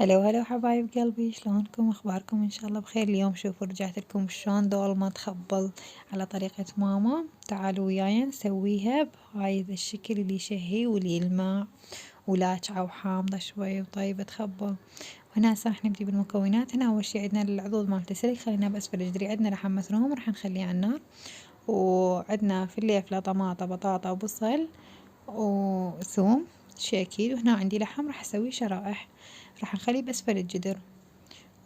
هلا وهلا حبايب قلبي، شلونكم؟ اخباركم؟ ان شاء الله بخير. اليوم شوفوا رجعت لكم شلون دولمة تخبل على طريقة ماما. تعالوا وياي نسويها بهاي الشكل اللي يشهي واللي يلمع ولاجعة وحامضة شوي وطيبة تخبل. وهنا هسه راح نبدي بالمكونات. هنا اول شي عندنا العضوض مالت السلق، خليناها باسفل الجدري. عندنا لحم مفروم راح نخليه على النار، وعندنا فليفلة طماطة بطاطا وبصل وثوم شي اكيد. وهنا عندي لحم راح اسويه شرائح، راح نخليه باسفل الجدر.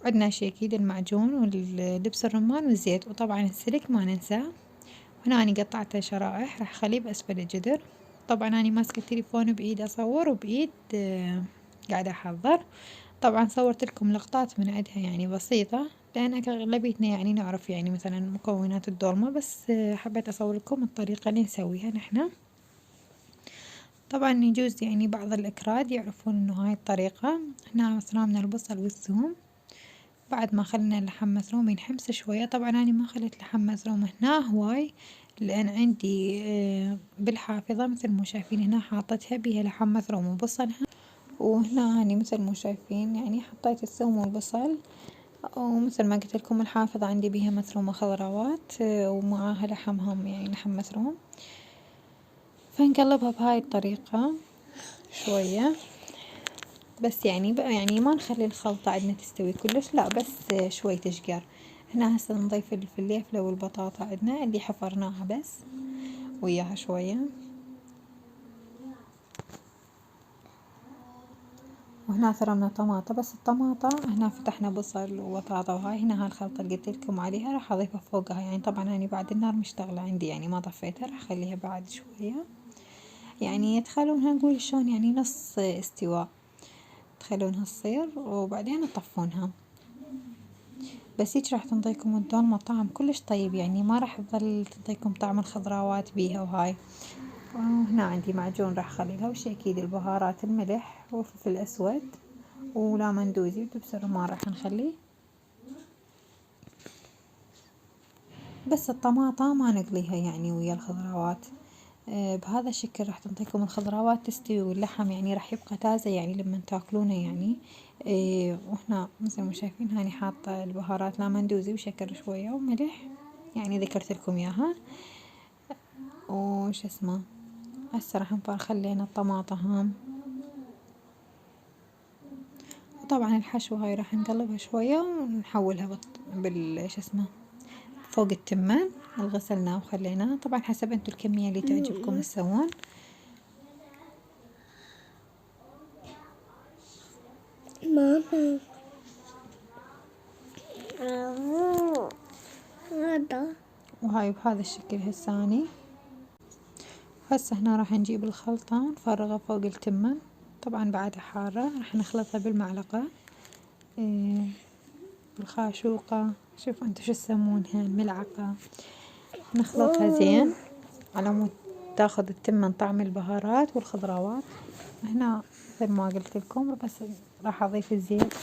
وعندنا شي اكيد المعجون والدبس الرمان والزيت، وطبعا السلك ما ننساه. هنا اني قطعته شرائح راح اخليه باسفل الجدر. طبعا اني ماسكة التليفون بايد اصور وبايد قاعدة احضر. طبعا صورت لكم لقطات من عندها يعني بسيطة، لان اغلبيتنا يعني نعرف يعني مثلا مكونات الدولمة، بس حبيت اصور لكم الطريقة اللي نسويها نحنا. طبعا يجوز يعني بعض الأكراد يعرفون إنه هاي الطريقة. هنا فرمنا البصل والثوم بعد ما خلنا اللحم مفروم ينحمس شوية. طبعا أنا ما خليت لحم مفروم هنا هواي، لأن عندي بالحافظة مثل ما شايفين هنا حاطتها بيها لحم مفروم وبصلها. وهنا أني مثل ما شايفين يعني حطيت الثوم والبصل، ومثل ما قلت لكم الحافظة عندي بيها مفرومة خضروات ومعاها لحمهم يعني لحم مفروم. فنقلبها بهاي الطريقة شوية بس، يعني بقى يعني ما نخلي الخلطة عندنا تستوي كلش، لا بس شوي تشقر. هنا هسه نضيف الفليفلة والبطاطا عندنا اللي حفرناها بس وياها شوية. وهنا ثرمنا طماطة، بس الطماطة هنا فتحنا بصل وبطاطا وهاي. هنا هاي الخلطة اللي قلت لكم عليها راح اضيفها فوقها، يعني طبعا هاني بعد النار مشتغلة عندي يعني ما طفيتها، راح اخليها بعد شوية يعني تخلونها نقول شلون يعني نص استواء، تخلونها تصير وبعدين تطفونها. بس هيج راح تنطيكم الدولمة طعم كلش طيب، يعني ما راح تظل تنطيكم طعم الخضروات بيها وهاي. وهنا عندي معجون راح اخليلها، وشي اكيد البهارات الملح وفلفل اسود ولامندوزي ودبس الرمان راح نخليه. بس الطماطة ما نقليها يعني ويا الخضروات. بهذا الشكل راح تنطيكم الخضروات تستوي، واللحم يعني راح يبقى تازة يعني لما تاكلونه يعني. وهنا مثل ما شايفين هاني حاطة البهارات لامندوزي وشكر شوية وملح، يعني ذكرت لكم اياها. وش اسمه هسه راح خلينا الطماطة هام. وطبعا الحشو هاي راح نقلبها شوية ونحولها شو اسمه فوق التمن اللي غسلناه وخليناه. طبعا حسب انتو الكمية اللي تعجبكم تسوون. ماما هذا وهاي بهذا الشكل هساني. هسه هنا راح نجيب الخلطة ونفرغها فوق التمن. طبعا بعدها حارة راح نخلطها بالمعلقة بالخاشوقة، شوفوا انتو شو تسمونها، الملعقة. نخلطها زين على مود تاخذ التمن طعم البهارات والخضروات. هنا مثل ما قلت لكم بس راح اضيف الزيت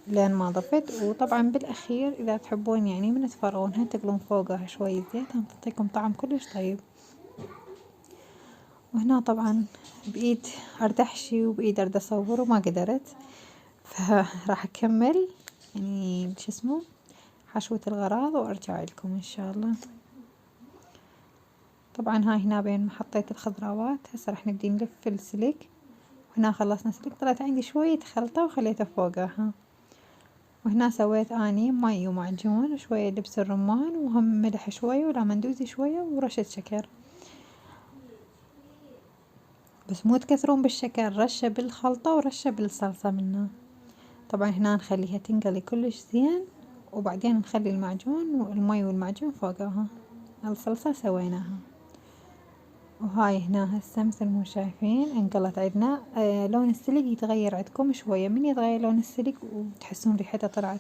لين ما ضفت. وطبعا بالاخير اذا تحبون يعني من تفرغونها تقلون فوقها شوية زيت، هم تعطيكم طعم كلش طيب. وهنا طبعا بايد اريد احشي وبايد اريد اصور وما قدرت، فراح اكمل يعني شو اسمه حشوة الغراض وارجع لكم ان شاء الله. طبعا هاي هنا بين ما حطيت الخضروات هسه راح نبدي نلف السلك. وهنا خلصنا سلك، طلعت عندي شوية خلطة وخليتها فوقها. وهنا سويت اني مي ومعجون وشوية دبس الرمان وهم ملح شوية ولامندوزي شوية ورشة شكر، بس مو تكثرون بالشكر، رشة بالخلطة ورشة بالصلصة منه. طبعا هنا نخليها تنقلي كلش زين، وبعدين نخلي المعجون والمي والمعجون فوقها. الصلصة سويناها. وهاي هنا هسه مثل ما شايفين انقلت عندنا. لون السلق يتغير عندكم شوية، من يتغير لون السلق وتحسون ريحتها طلعت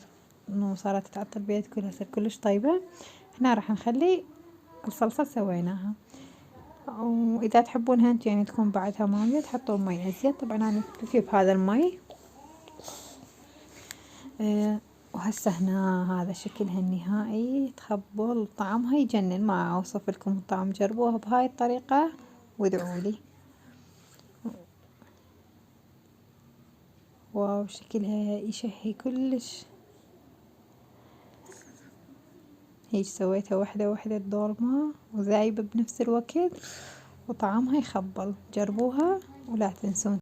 انه صارت تعطر بيدكم تصير كلش طيبة. هنا راح نخلي الصلصة سويناها. واذا تحبونها انتو يعني تكون بعدها ماوية تحطون مي ازيد. طبعا انا اكتفي بهذا المي. وهسه هنا هذا شكلها النهائي تخبل طعمها يجنن، ما اوصف لكم الطعم، جربوها بهاي الطريقة وادعولي. واو شكلها يشهي كلش. هيج سويتها وحدة وحدة دولمة وذايبة بنفس الوقت وطعمها يخبل. جربوها ولا تنسون.